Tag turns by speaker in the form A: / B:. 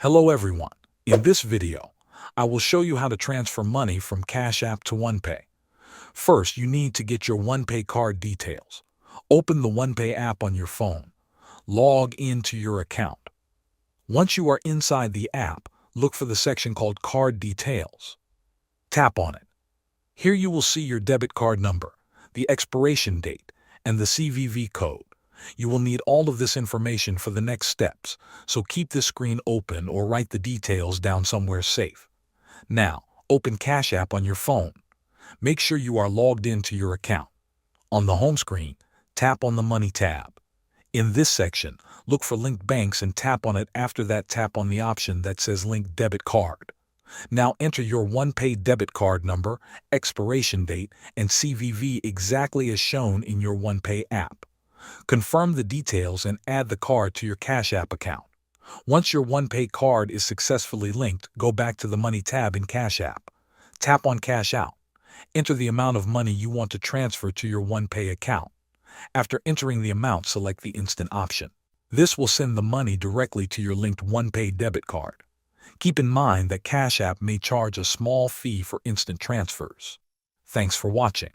A: Hello everyone. In this video, I will show you how to transfer money from Cash App to Onepay. First, you need to get your Onepay card details. Open the Onepay app on your phone. Log into your account. Once you are inside the app, look for the section called Card Details. Tap on it. Here you will see your debit card number, the expiration date, and the CVV code. You will need all of this information for the next steps, so keep this screen open or write the details down somewhere safe. Now, open Cash App on your phone. Make sure you are logged into your account. On the home screen, tap on the Money tab. In this section, look for Linked Banks and tap on it. After that, tap on the option that says Linked Debit Card. Now enter your Onepay debit card number, expiration date, and CVV exactly as shown in your Onepay app. Confirm the details and add the card to your Cash App account. Once your Onepay card is successfully linked, go back to the Money tab in Cash App. Tap on Cash Out. Enter the amount of money you want to transfer to your Onepay account. After entering the amount, select the Instant option. This will send the money directly to your linked Onepay debit card. Keep in mind that Cash App may charge a small fee for instant transfers. Thanks for watching.